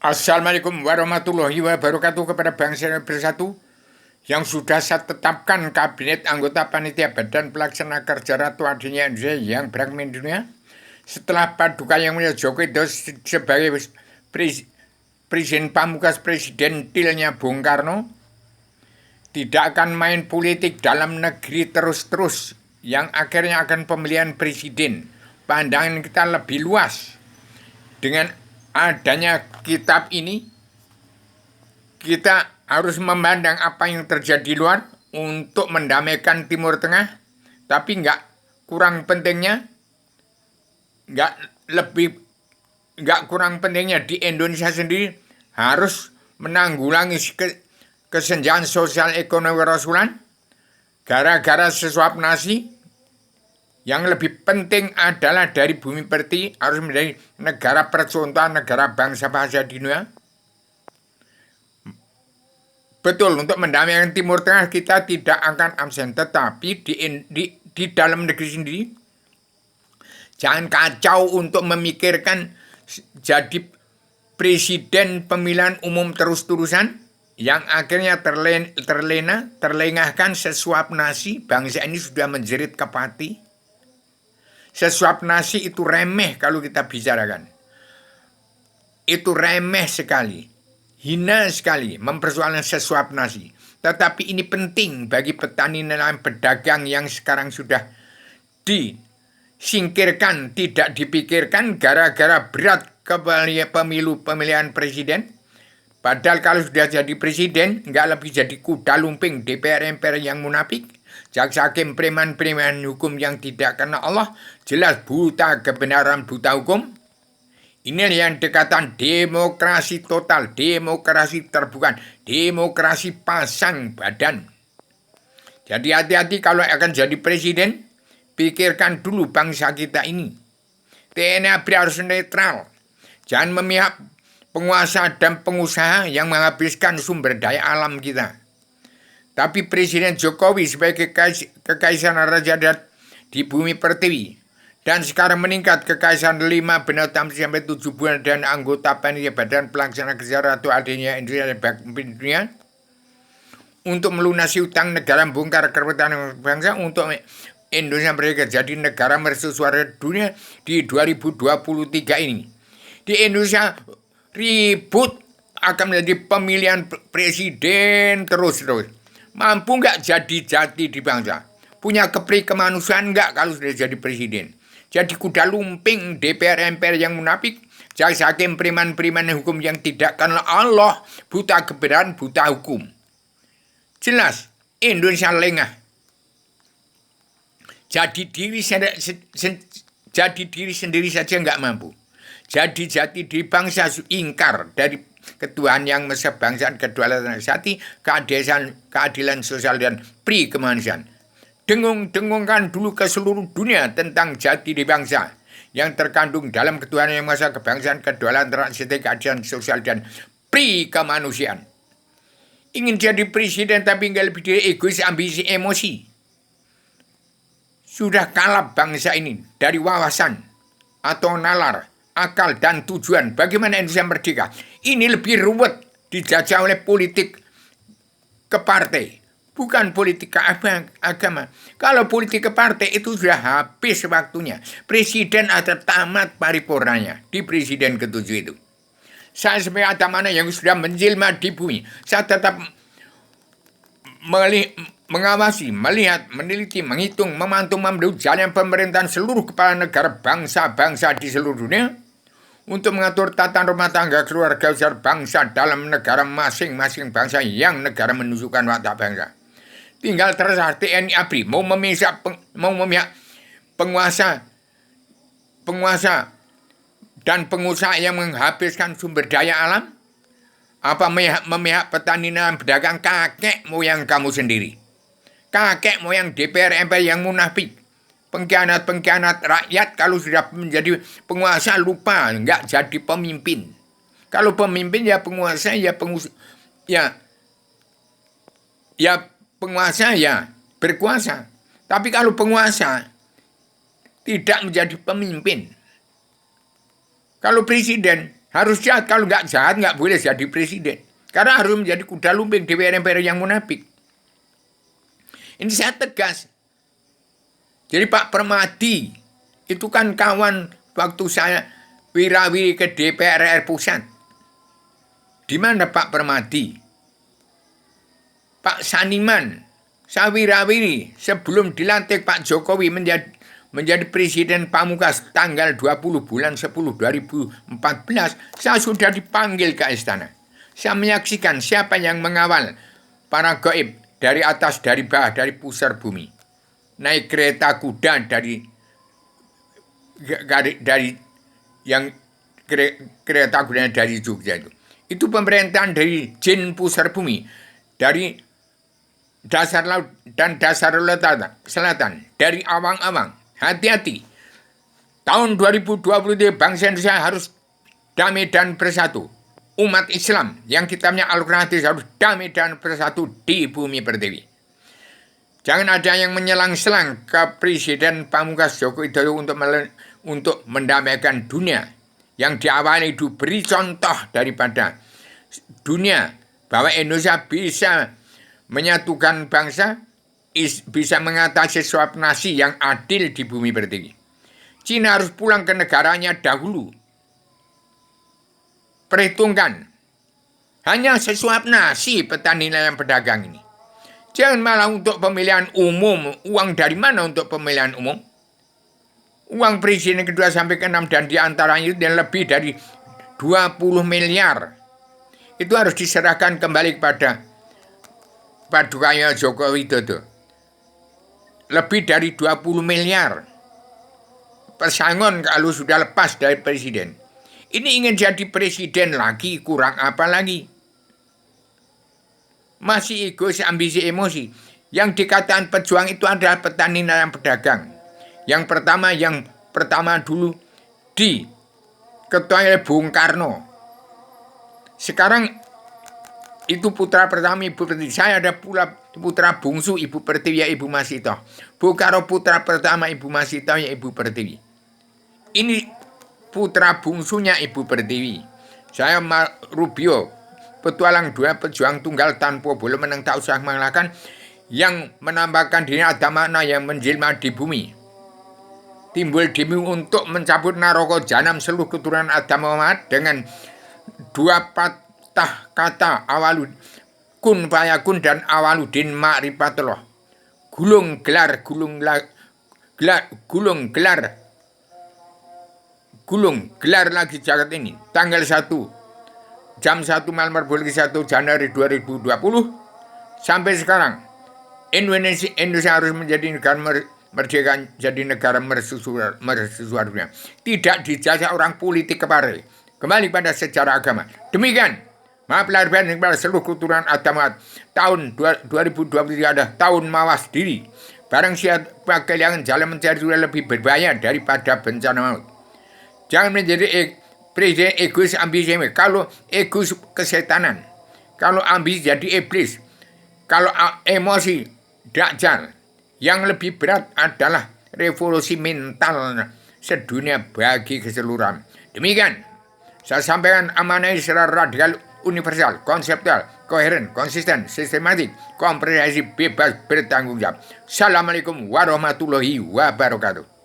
Assalamualaikum warahmatullahi wabarakatuh kepada bangsa yang bersatu yang sudah saya tetapkan kabinet anggota panitia badan pelaksana kerja Ratu Adanya Indonesia yang beragam dunia setelah Paduka Yang Mulia Joko Widodo sebagai Presiden Pamungkas Presiden tilnya Bung Karno tidak akan main politik dalam negeri terus-terus yang akhirnya akan pemilihan presiden. Pandangan kita lebih luas. Dengan adanya kitab ini, kita harus memandang apa yang terjadi di luar untuk mendamaikan Timur Tengah, tapi kurang pentingnya di Indonesia sendiri harus menanggulangi kesenjangan sosial ekonomi rasulan gara-gara sesuap nasi. Yang lebih penting adalah dari bumi pertiwi harus menjadi negara percontohan, negara bangsa bahasa di dunia. Betul, untuk mendamaikan Timur Tengah kita tidak akan absen, tetapi di dalam negeri sendiri jangan kacau untuk memikirkan jadi presiden pemilihan umum terus-terusan yang akhirnya terlengahkan sesuap nasi. Bangsa ini sudah menjerit ke pati. Sesuap nasi itu remeh kalau kita bicarakan. Itu remeh sekali. Hina sekali mempersoalkan sesuap nasi. Tetapi ini penting bagi petani dan pedagang yang sekarang sudah disingkirkan, tidak dipikirkan gara-gara berat pemilihan presiden. Padahal kalau sudah jadi presiden, nggak lebih jadi kuda lumping DPR MPR yang munafik. Jaksa hakim preman-preman hukum yang tidak kenal Allah, jelas buta kebenaran, buta hukum. Ini yang dikatakan demokrasi total, demokrasi terbuka, demokrasi pasang badan. Jadi hati-hati kalau akan jadi presiden, pikirkan dulu bangsa kita ini. TNI ABRI harus netral, jangan memihak penguasa dan pengusaha yang menghabiskan sumber daya alam kita. Tapi Presiden Jokowi sebagai kekaisaran Raja Dat di bumi pertiwi dan sekarang meningkat kekaisaran 5 binatang sampai 7 bulan dan anggota panitia badan pelaksana kerja Ratu Adanya Indonesia dan dunia untuk melunasi utang negara, bongkar kerebetan bangsa untuk Indonesia mereka jadi negara mercusuar dunia di 2023 ini. Di Indonesia ribut akan menjadi pemilihan presiden terus-terus. Mampu nggak jadi jati di bangsa? Punya kemanusiaan nggak kalau sudah jadi presiden? Jadi kuda lumping DPR MPR yang munafik, jaksa hakim preman-preman hukum yang tidak kenal Allah, buta kebenaran, buta hukum. Jelas Indonesia lengah. Jadi diri sendiri saja nggak mampu. Jadi jati diri bangsa ingkar dari ketuhanan yang sebangsa, kedaulatan hati, keadilan sosial dan pri kemanusiaan. Dengung-dengungkan dulu ke seluruh dunia tentang jati diri bangsa yang terkandung dalam ketuhanan yang maha kebangsaan, kedaulatan, keadilan sosial dan pri kemanusiaan. Ingin jadi presiden tapi nggak lebih dari egois, ambisi, emosi. Sudah kalah bangsa ini dari wawasan atau nalar, akal dan tujuan bagaimana Indonesia merdeka. Ini lebih ruwet dijajah oleh politik ke partai, bukan politik ke agama. Kalau politik ke partai itu sudah habis waktunya. Presiden ada tamat paripurnanya di presiden ke-7 itu. Saya sebagai atamana yang sudah menjelma di bumi, saya tetap mengawasi, melihat, meneliti, menghitung, memantau, memandu jalan pemerintahan seluruh kepala negara bangsa-bangsa di seluruh dunia untuk mengatur tata rumah tangga keluarga besar bangsa dalam negara masing-masing bangsa yang negara menunjukkan watak bangsa. Tinggal terserah TNI ABRI mau memihak penguasa dan pengusaha yang menghabiskan sumber daya alam, apa memihak petani dan pedagang, kakek moyang kamu sendiri. Kakek moyang DPR MPR yang munafik. Pengkhianat rakyat kalau sudah menjadi penguasa lupa nggak jadi pemimpin. Kalau pemimpin ya penguasa ya penguasa ya berkuasa. Tapi kalau penguasa tidak menjadi pemimpin, kalau presiden Harus jahat, kalau nggak jahat nggak boleh jadi presiden. Karena harus menjadi kuda lumping DPR MPR yang munafik. Ini saya tegas. Jadi Pak Permadi itu kan kawan waktu saya wirawiri ke DPR pusat. Di mana Pak Permadi? Pak Saniman, saya wirawiri sebelum dilantik Pak Jokowi menjadi Presiden Pamungkas tanggal 20 bulan 10 2014, saya sudah dipanggil ke istana. Saya menyaksikan siapa yang mengawal para gaib dari atas, dari bawah, dari pusar bumi. Naik kereta kuda dari yang kereta kuda dari Jogja itu. Itu pemerintahan dari jin pusar bumi, dari dasar laut dan dasar selatan, dari awang-awang. Hati-hati. Tahun 2023 bangsa Indonesia harus damai dan bersatu. Umat Islam yang kitabnya Al-Quran harus damai dan bersatu di bumi pertiwi. Jangan ada yang menyelang-selang ke Presiden Pamungkas Joko Widodo untuk mendamaikan dunia. Yang diawali itu beri contoh daripada dunia bahwa Indonesia bisa menyatukan bangsa, bisa mengatasi suap nasi yang adil di bumi pertiwi. Cina harus pulang ke negaranya dahulu. Perhitungkan, hanya sesuap nasi petani dan pedagang ini. Jangan malah untuk pemilihan umum. Uang dari mana untuk pemilihan umum? Uang presiden kedua sampai ke-6 dan diantaranya itu lebih dari 20 miliar. Itu harus diserahkan kembali kepada Padukaya Joko Widodo. Lebih dari 20 miliar. Pesangon kalau sudah lepas dari presiden. Ini ingin jadi presiden lagi, kurang apa lagi? Masih egois, ambisi, emosi. Yang dikatakan pejuang itu adalah petani dan pedagang. Yang pertama dulu diketuai oleh Bung Karno. Sekarang itu putra pertama Ibu Pertiwi. Saya ada pula putra bungsu Ibu Pertiwi ya Ibu Masito. Bung Karno putra pertama Ibu Masito ya Ibu Pertiwi. Ini putra bungsunya Ibu Pertiwi. Saya Rubio, petualang dua pejuang tunggal tanpa boleh menang tak usah mengalahkan, yang menambahkan diri ada makna yang menjelma di bumi. Timbul demi untuk mencabut naroko janam seluruh keturunan Adam Muhammad dengan dua patah kata awalud kun fayakun dan awaludin ma'rifatullah. Gulung gelar lagi jagat ini tanggal 1 jam 1 malam 1 Januari 2020 sampai sekarang. Indonesia harus menjadi negara merdeka, jadi negara mercusuar dunia. Tidak dijajah orang politik kepala. Kembali pada sejarah agama. Demikian. Maaf lahir batin kepada seluruh keturunan agama. Tahun 2023 adalah tahun mawas diri. Barang siapa kehilangan jalan mencari dunia lebih berbahaya daripada bencana maut. Jangan menjadi presiden egois ambisi. Kalau egois kesetanan. Kalau ambisi jadi iblis. Kalau emosi Dajjal. Yang lebih berat adalah revolusi mental sedunia bagi keseluruhan. Demikian, saya sampaikan amanah secara radikal, universal, konseptual, koheren, konsisten, sistematik, komprehensif, bebas, bertanggung jawab. Assalamualaikum warahmatullahi wabarakatuh.